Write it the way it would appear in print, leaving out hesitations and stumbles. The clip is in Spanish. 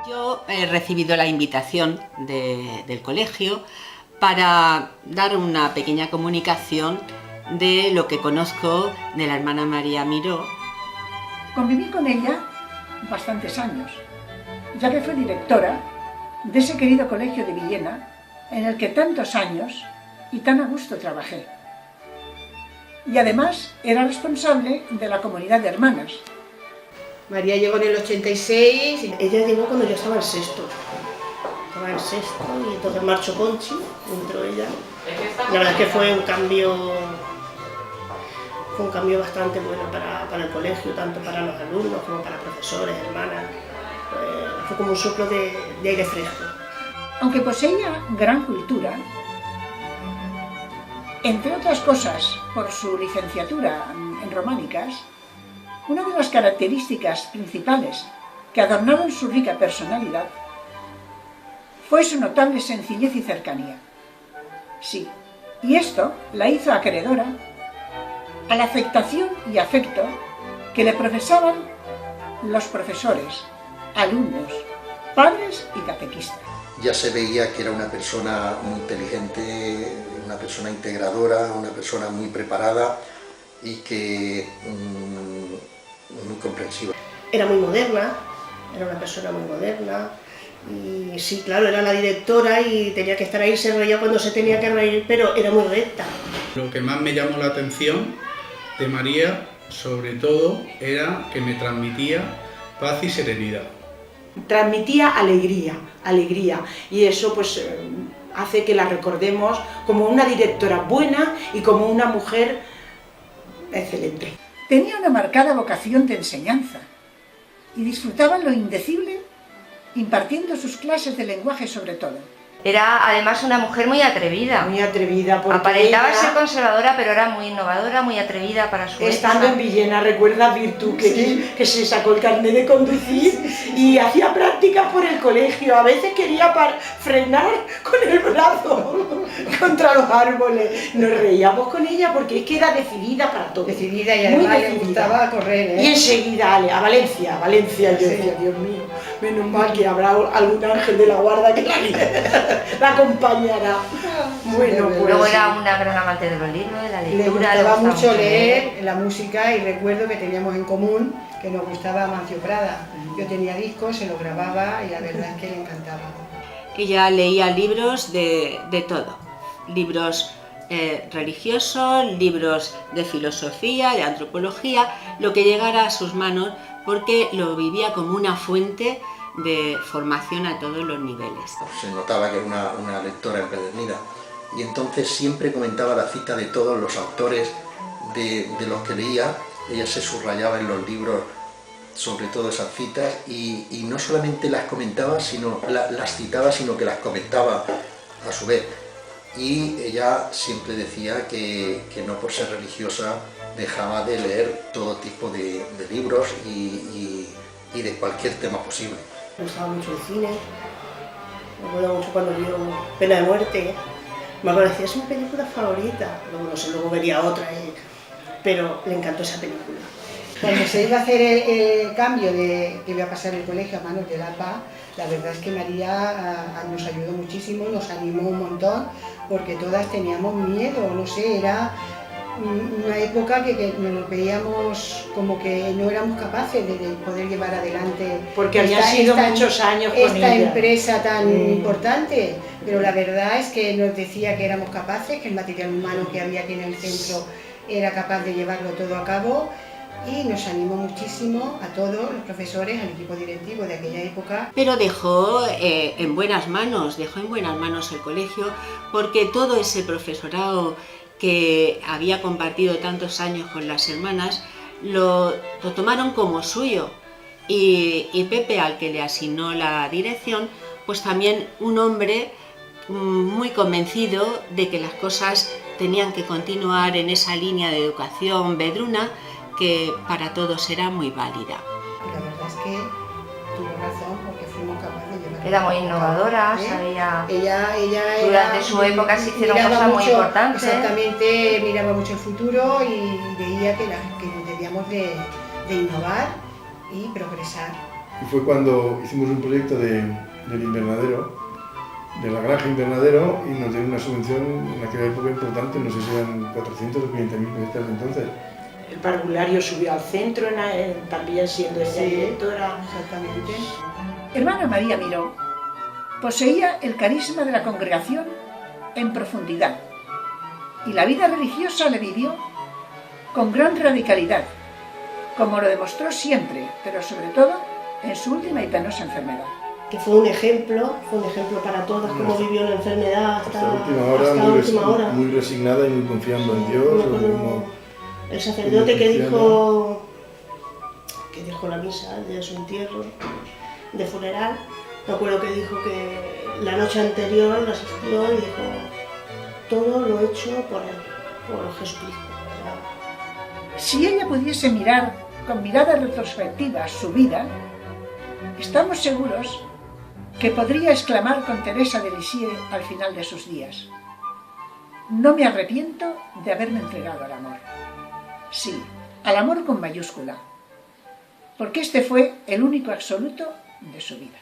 Yo he recibido la invitación del colegio para dar una pequeña comunicación de lo que conozco de la hermana María Miró. Conviví con ella bastantes años, ya que fue directora de ese querido colegio de Villena, en el que tantos años y tan a gusto trabajé. Y además era responsable de la comunidad de hermanas. María llegó en el 86, y ella llegó cuando yo estaba en sexto. Estaba en sexto y entonces marchó Conchi, entró ella. La verdad es que fue un cambio bastante bueno para el colegio, tanto para los alumnos como para profesores, hermanas. Fue como un soplo de aire fresco. Aunque poseía gran cultura, entre otras cosas por su licenciatura en románicas, una de las características principales que adornaron su rica personalidad fue su notable sencillez y cercanía. Sí, y esto la hizo acreedora a la aceptación y afecto que le profesaban los profesores, alumnos, padres y catequistas. Ya se veía que era una persona muy inteligente, una persona integradora, una persona muy preparada y que muy comprensiva. Era muy moderna, era una persona muy moderna y sí, claro, era la directora y tenía que estar ahí, se reía cuando se tenía que reír, pero era muy recta. Lo que más me llamó la atención de María, sobre todo, era que me transmitía paz y serenidad. Transmitía alegría, y eso pues hace que la recordemos como una directora buena y como una mujer excelente. Tenía una marcada vocación de enseñanza y disfrutaba lo indecible impartiendo sus clases de lenguaje sobre todo. Era además una mujer muy atrevida. Muy atrevida, porque aparentaba ella, ser conservadora, pero era muy innovadora, muy atrevida para su estando época. en Villena, recuerda Virtu, que se sacó el carnet de conducir y hacía prácticas por el colegio. A veces quería frenar con el brazo contra los árboles. Nos reíamos con ella porque es que era decidida para todo. Decidida y además le gustaba correr, ¿eh? Y enseguida, a Valencia. Yo decía, Dios mío, menos mal que habrá algún ángel de la guarda que la acompañará. Bueno, pues luego era una gran amante de los libros, de la lectura. Le gustaba mucho leer, la música, y recuerdo que teníamos en común que nos gustaba Amancio Prada. Yo tenía discos, se los grababa y la verdad es que le encantaba. Ella leía libros de todo, libros religiosos, libros de filosofía, de antropología, lo que llegara a sus manos, porque lo vivía como una fuente de formación a todos los niveles. Se notaba que era una lectora empedernida y entonces siempre comentaba la cita de todos los autores de los que leía. Ella se subrayaba en los libros sobre todo esas citas y no solamente las comentaba, las citaba, sino que las comentaba a su vez. Y ella siempre decía que no por ser religiosa dejaba de leer todo tipo de libros y de cualquier tema posible. Me gustaba mucho el cine, me acuerdo mucho cuando vio Pena de Muerte, me parecía es mi película favorita, luego no sé, luego vería otra, pero le encantó esa película. Cuando se iba a hacer el cambio de que iba a pasar el colegio a manos de la APA, la verdad es que María nos ayudó muchísimo, nos animó un montón, porque todas teníamos miedo, no sé, era una época que nos veíamos como que no éramos capaces de poder llevar adelante, porque había sido muchos años con esta ella. Empresa tan importante, pero la verdad es que nos decía que éramos capaces, que el material humano que había aquí en el centro era capaz de llevarlo todo a cabo, y nos animó muchísimo a todos los profesores, al equipo directivo de aquella época. Pero dejó en buenas manos el colegio, porque todo ese profesorado que había compartido tantos años con las hermanas, lo tomaron como suyo, y Pepe, al que le asignó la dirección, pues también un hombre muy convencido de que las cosas tenían que continuar en esa línea de educación vedruna que para todos era muy válida. La verdad es que tuvo razón, porque fuimos capaces de llevar. Era muy innovadora, sabía. Ella durante su época se hicieron cosas muy importantes. Exactamente, miraba mucho el futuro y veía que debíamos de innovar y progresar. Y fue cuando hicimos un proyecto del invernadero, de la granja invernadero, y nos dieron una subvención en aquella época importante, no sé si eran 400 o 500.000 pesetas entonces. El parvulario subió al centro, también siendo ella directora. Exactamente. Hermana María Miró poseía el carisma de la congregación en profundidad y la vida religiosa la vivió con gran radicalidad, como lo demostró siempre, pero sobre todo en su última y penosa enfermedad. Que fue un ejemplo para todas, cómo vivió la enfermedad hasta la última hora, muy resignada y muy confiando en Dios. El sacerdote que dijo la misa de su entierro, de funeral, me acuerdo que dijo que la noche anterior la asistió y dijo: todo lo hecho por él, por Jesucristo. Si ella pudiese mirar con mirada retrospectiva su vida, estamos seguros que podría exclamar con Teresa de Lisieux al final de sus días: no me arrepiento de haberme entregado al amor. Sí, al amor con mayúscula, porque este fue el único absoluto de su vida.